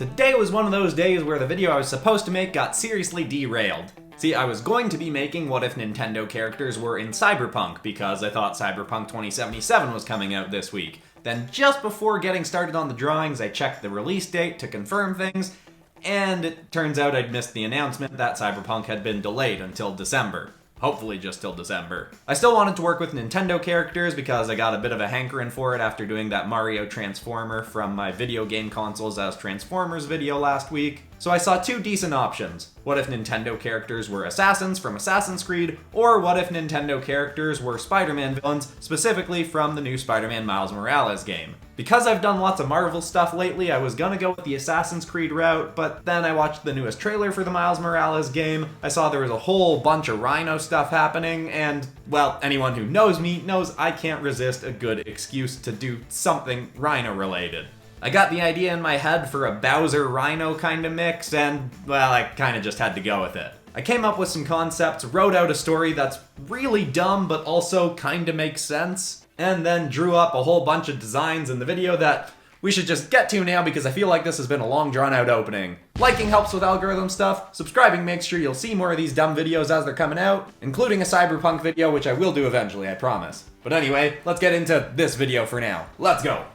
Today was one of those days where the video I was supposed to make got seriously derailed. See, I was going to be making what if Nintendo characters were in Cyberpunk because I thought Cyberpunk 2077 was coming out this week. Then just before getting started on the drawings, I checked the release date to confirm things, and it turns out I'd missed the announcement that Cyberpunk had been delayed until December. Hopefully just till December. I still wanted to work with Nintendo characters because I got a bit of a hankering for it after doing that Mario Transformer from my video game consoles as Transformers video last week. So I saw two decent options. What if Nintendo characters were assassins from Assassin's Creed, or what if Nintendo characters were Spider-Man villains, specifically from the new Spider-Man Miles Morales game. Because I've done lots of Marvel stuff lately, I was gonna go with the Assassin's Creed route, but then I watched the newest trailer for the Miles Morales game, I saw there was a whole bunch of Rhino stuff happening, and, well, anyone who knows me knows I can't resist a good excuse to do something Rhino related. I got the idea in my head for a Bowser-Rhino kind of mix, and, well, I kind of just had to go with it. I came up with some concepts, wrote out a story that's really dumb but also kind of makes sense, and then drew up a whole bunch of designs in the video that we should just get to now because I feel like this has been a long drawn-out opening. Liking helps with algorithm stuff, subscribing makes sure you'll see more of these dumb videos as they're coming out, including a Cyberpunk video, which I will do eventually, I promise. But anyway, let's get into this video for now. Let's go!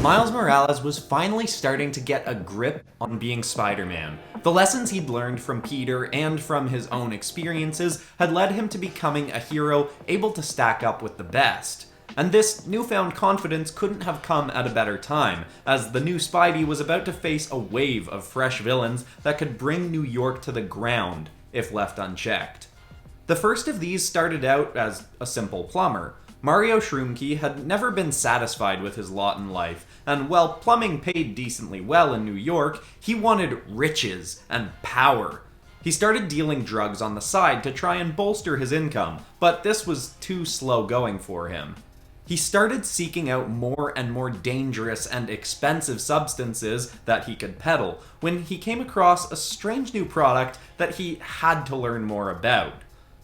Miles Morales was finally starting to get a grip on being Spider-Man. The lessons he'd learned from Peter and from his own experiences had led him to becoming a hero able to stack up with the best. And this newfound confidence couldn't have come at a better time, as the new Spidey was about to face a wave of fresh villains that could bring New York to the ground if left unchecked. The first of these started out as a simple plumber. Mario Shroomkey had never been satisfied with his lot in life, and while plumbing paid decently well in New York, he wanted riches and power. He started dealing drugs on the side to try and bolster his income, but this was too slow going for him. He started seeking out more and more dangerous and expensive substances that he could peddle when he came across a strange new product that he had to learn more about.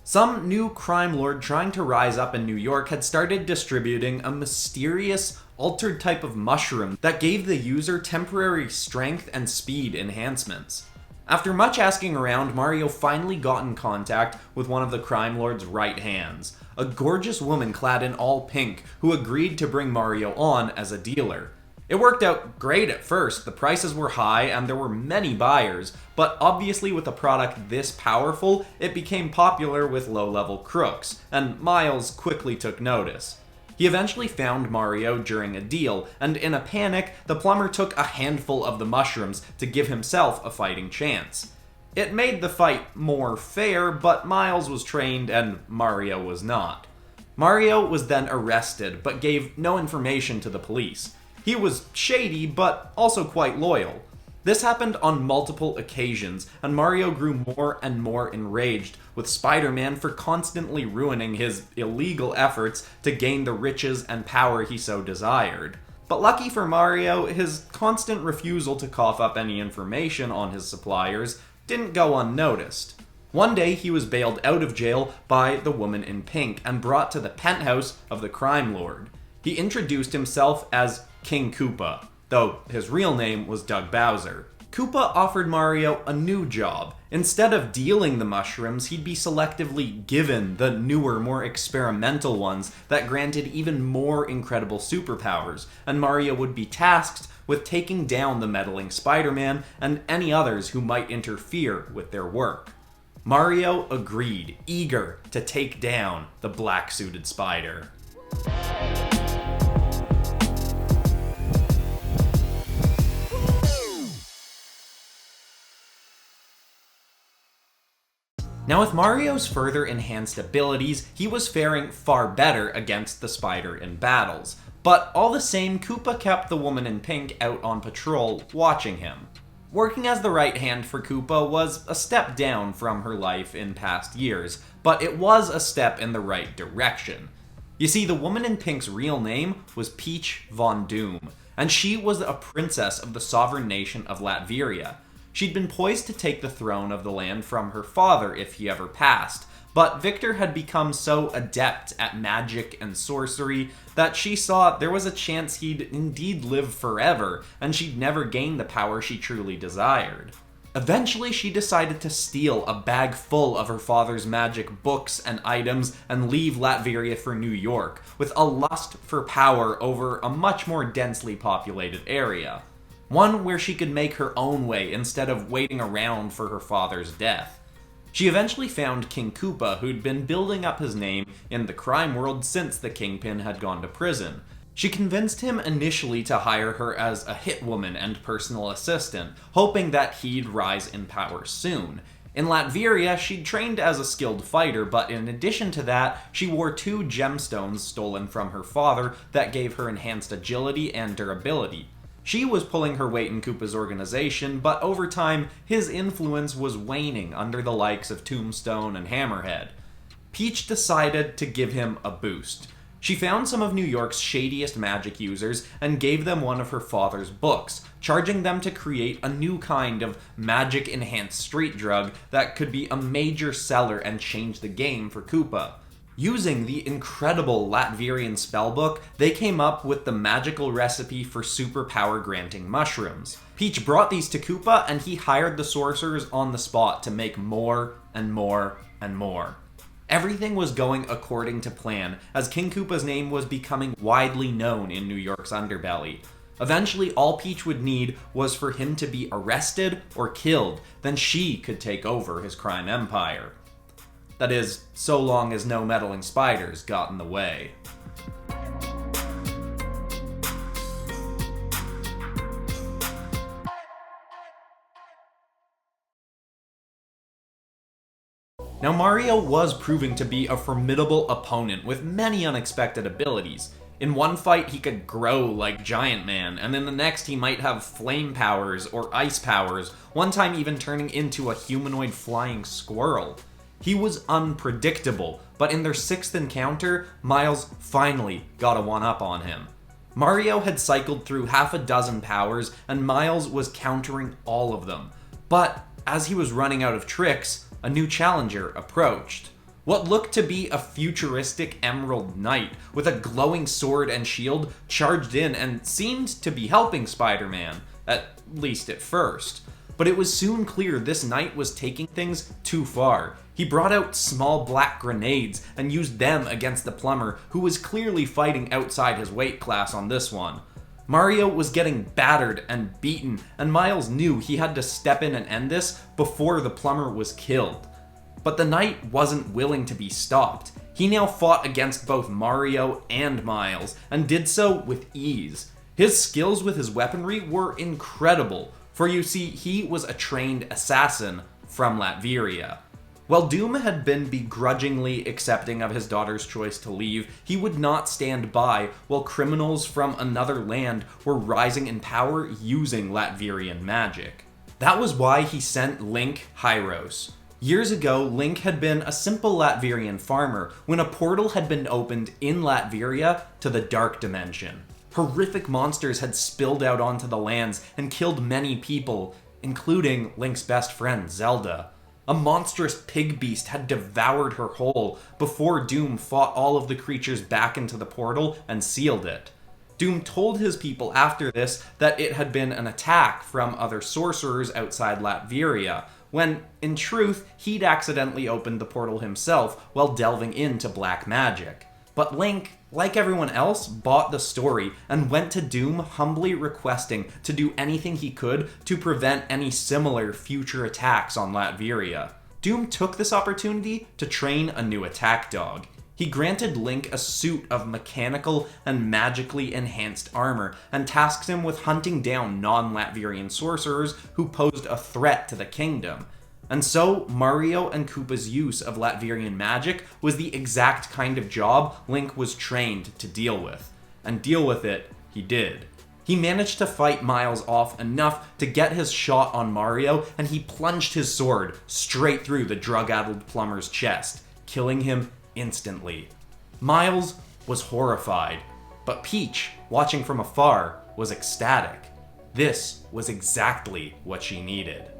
Some new crime lord trying to rise up in New York had started distributing a mysterious, altered type of mushroom that gave the user temporary strength and speed enhancements. After much asking around, Mario finally got in contact with one of the crime lord's right hands, a gorgeous woman clad in all pink who agreed to bring Mario on as a dealer. It worked out great at first, the prices were high and there were many buyers, but obviously with a product this powerful, it became popular with low-level crooks, and Miles quickly took notice. He eventually found Mario during a deal, and in a panic, the plumber took a handful of the mushrooms to give himself a fighting chance. It made the fight more fair, but Miles was trained and Mario was not. Mario was then arrested, but gave no information to the police. He was shady, but also quite loyal. This happened on multiple occasions, and Mario grew more and more enraged with Spider-Man for constantly ruining his illegal efforts to gain the riches and power he so desired. But lucky for Mario, his constant refusal to cough up any information on his suppliers didn't go unnoticed. One day he was bailed out of jail by the woman in pink and brought to the penthouse of the crime lord. He introduced himself as King Koopa, though his real name was Doug Bowser. Koopa offered Mario a new job. Instead of dealing the mushrooms, he'd be selectively given the newer, more experimental ones that granted even more incredible superpowers, and Mario would be tasked with taking down the meddling Spider-Man and any others who might interfere with their work. Mario agreed, eager to take down the black-suited spider. Now with Mario's further enhanced abilities, he was faring far better against the spider in battles. But all the same, Koopa kept the woman in pink out on patrol, watching him. Working as the right hand for Koopa was a step down from her life in past years, but it was a step in the right direction. You see, the woman in pink's real name was Peach Von Doom, and she was a princess of the sovereign nation of Latveria. She'd been poised to take the throne of the land from her father if he ever passed, but Victor had become so adept at magic and sorcery that she saw there was a chance he'd indeed live forever, and she'd never gain the power she truly desired. Eventually, she decided to steal a bag full of her father's magic books and items and leave Latveria for New York, with a lust for power over a much more densely populated area. One where she could make her own way instead of waiting around for her father's death. She eventually found King Koopa, who'd been building up his name in the crime world since the Kingpin had gone to prison. She convinced him initially to hire her as a hit woman and personal assistant, hoping that he'd rise in power soon. In Latveria, she'd trained as a skilled fighter, but in addition to that, she wore 2 gemstones stolen from her father that gave her enhanced agility and durability. She was pulling her weight in Koopa's organization, but over time, his influence was waning under the likes of Tombstone and Hammerhead. Peach decided to give him a boost. She found some of New York's shadiest magic users and gave them one of her father's books, charging them to create a new kind of magic-enhanced street drug that could be a major seller and change the game for Koopa. Using the incredible Latverian spellbook, they came up with the magical recipe for superpower-granting mushrooms. Peach brought these to Koopa, and he hired the sorcerers on the spot to make more and more and more. Everything was going according to plan, as King Koopa's name was becoming widely known in New York's underbelly. Eventually, all Peach would need was for him to be arrested or killed, then she could take over his crime empire. That is, so long as no meddling spiders got in the way. Now, Mario was proving to be a formidable opponent with many unexpected abilities. In one fight, he could grow like Giant Man, and in the next he might have flame powers or ice powers, one time even turning into a humanoid flying squirrel. He was unpredictable, but in their 6th encounter, Miles finally got a one-up on him. Mario had cycled through half a dozen powers, and Miles was countering all of them. But as he was running out of tricks, a new challenger approached. What looked to be a futuristic Emerald Knight with a glowing sword and shield charged in and seemed to be helping Spider-Man, at least at first. But it was soon clear this knight was taking things too far. He brought out small black grenades and used them against the plumber, who was clearly fighting outside his weight class on this one. Mario was getting battered and beaten, and Miles knew he had to step in and end this before the plumber was killed. But the knight wasn't willing to be stopped. He now fought against both Mario and Miles, and did so with ease. His skills with his weaponry were incredible, for you see, he was a trained assassin from Latveria. While Doom had been begrudgingly accepting of his daughter's choice to leave, he would not stand by while criminals from another land were rising in power using Latverian magic. That was why he sent Link Hyros. Years ago, Link had been a simple Latverian farmer when a portal had been opened in Latveria to the Dark Dimension. Horrific monsters had spilled out onto the lands and killed many people, including Link's best friend, Zelda. A monstrous pig beast had devoured her whole before Doom fought all of the creatures back into the portal and sealed it. Doom told his people after this that it had been an attack from other sorcerers outside Latveria, when, in truth, he'd accidentally opened the portal himself while delving into black magic. But Link, like everyone else, bought the story and went to Doom humbly requesting to do anything he could to prevent any similar future attacks on Latveria. Doom took this opportunity to train a new attack dog. He granted Link a suit of mechanical and magically enhanced armor and tasked him with hunting down non-Latverian sorcerers who posed a threat to the kingdom. And so, Mario and Koopa's use of Latverian magic was the exact kind of job Link was trained to deal with. And deal with it, he did. He managed to fight Miles off enough to get his shot on Mario, and he plunged his sword straight through the drug-addled plumber's chest, killing him instantly. Miles was horrified, but Peach, watching from afar, was ecstatic. This was exactly what she needed.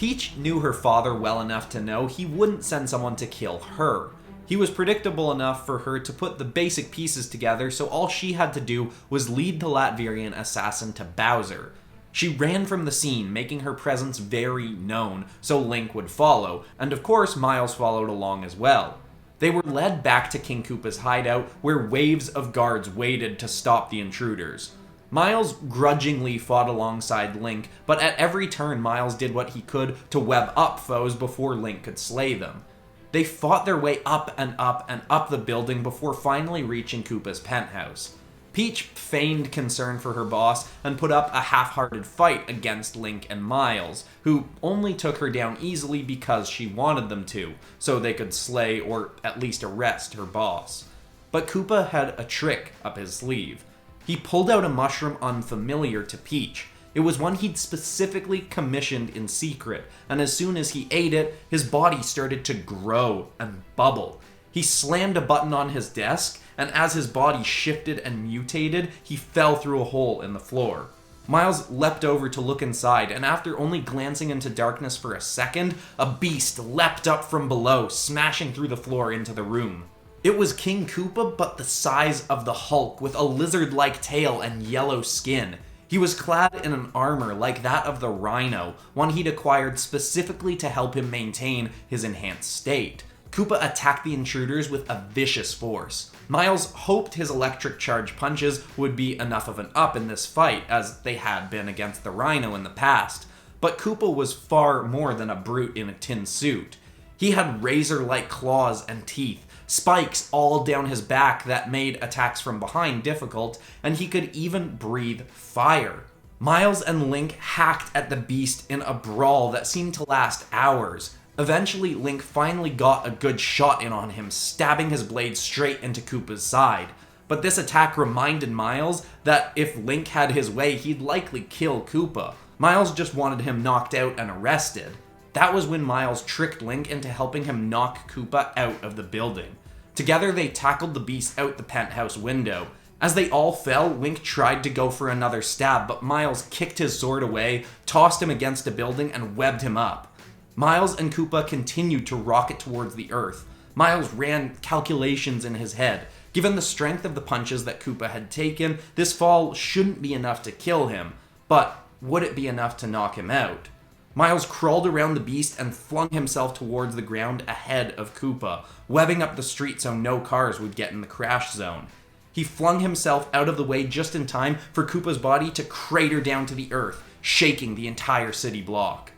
Peach knew her father well enough to know he wouldn't send someone to kill her. He was predictable enough for her to put the basic pieces together, so all she had to do was lead the Latvian assassin to Bowser. She ran from the scene, making her presence very known, so Link would follow, and of course Miles followed along as well. They were led back to King Koopa's hideout, where waves of guards waited to stop the intruders. Miles grudgingly fought alongside Link, but at every turn Miles did what he could to web up foes before Link could slay them. They fought their way up and up and up the building before finally reaching Koopa's penthouse. Peach feigned concern for her boss and put up a half-hearted fight against Link and Miles, who only took her down easily because she wanted them to, so they could slay or at least arrest her boss. But Koopa had a trick up his sleeve. He pulled out a mushroom unfamiliar to Peach. It was one he'd specifically commissioned in secret, and as soon as he ate it, his body started to grow and bubble. He slammed a button on his desk, and as his body shifted and mutated, he fell through a hole in the floor. Miles leapt over to look inside, and after only glancing into darkness for a second, a beast leapt up from below, smashing through the floor into the room. It was King Koopa, but the size of the Hulk, with a lizard-like tail and yellow skin. He was clad in an armor like that of the Rhino, one he'd acquired specifically to help him maintain his enhanced state. Koopa attacked the intruders with a vicious force. Miles hoped his electric charge punches would be enough of an up in this fight, as they had been against the Rhino in the past. But Koopa was far more than a brute in a tin suit. He had razor-like claws and teeth, spikes all down his back that made attacks from behind difficult, and he could even breathe fire. Miles and Link hacked at the beast in a brawl that seemed to last hours. Eventually, Link finally got a good shot in on him, stabbing his blade straight into Koopa's side. But this attack reminded Miles that if Link had his way, he'd likely kill Koopa. Miles just wanted him knocked out and arrested. That was when Miles tricked Link into helping him knock Koopa out of the building. Together, they tackled the beast out the penthouse window. As they all fell, Link tried to go for another stab, but Miles kicked his sword away, tossed him against a building, and webbed him up. Miles and Koopa continued to rocket towards the earth. Miles ran calculations in his head. Given the strength of the punches that Koopa had taken, this fall shouldn't be enough to kill him, but would it be enough to knock him out? Miles crawled around the beast and flung himself towards the ground ahead of Koopa, webbing up the street so no cars would get in the crash zone. He flung himself out of the way just in time for Koopa's body to crater down to the earth, shaking the entire city block.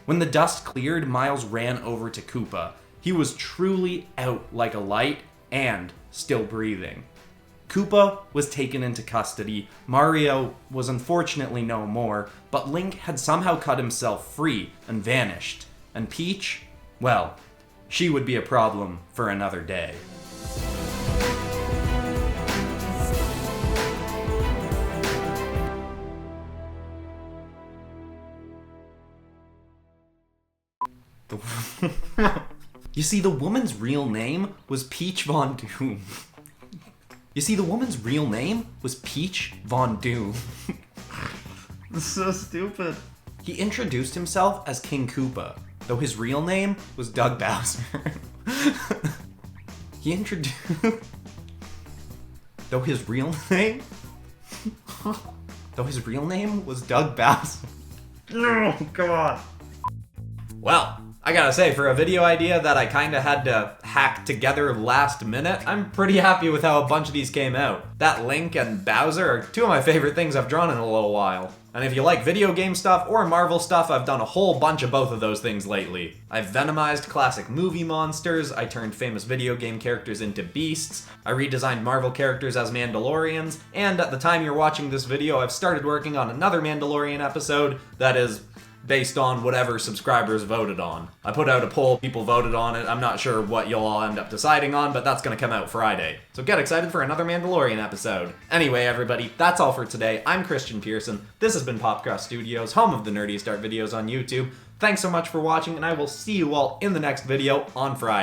When the dust cleared, Miles ran over to Koopa. He was truly out like a light and still breathing. Koopa was taken into custody, Mario was unfortunately no more, but Link had somehow cut himself free and vanished. And Peach, well, she would be a problem for another day. You see, the woman's real name was Peach Von Doom. This is so stupid. He introduced himself as King Koopa, though his real name was Doug Bowser. Though his real name was Doug Bowser. No, come on. Well, I gotta say, for a video idea that I kinda had to hack together last minute, I'm pretty happy with how a bunch of these came out. That Link and Bowser are two of my favorite things I've drawn in a little while. And if you like video game stuff or Marvel stuff, I've done a whole bunch of both of those things lately. I've venomized classic movie monsters, I turned famous video game characters into beasts, I redesigned Marvel characters as Mandalorians, and at the time you're watching this video, I've started working on another Mandalorian episode that is based on whatever subscribers voted on. I put out a poll, people voted on it, I'm not sure what you'll all end up deciding on, but that's gonna come out Friday. So get excited for another Mandalorian episode. Anyway, everybody, that's all for today. I'm Christian Pearson. This has been PopCross Studios, home of the nerdiest art videos on YouTube. Thanks so much for watching, and I will see you all in the next video on Friday.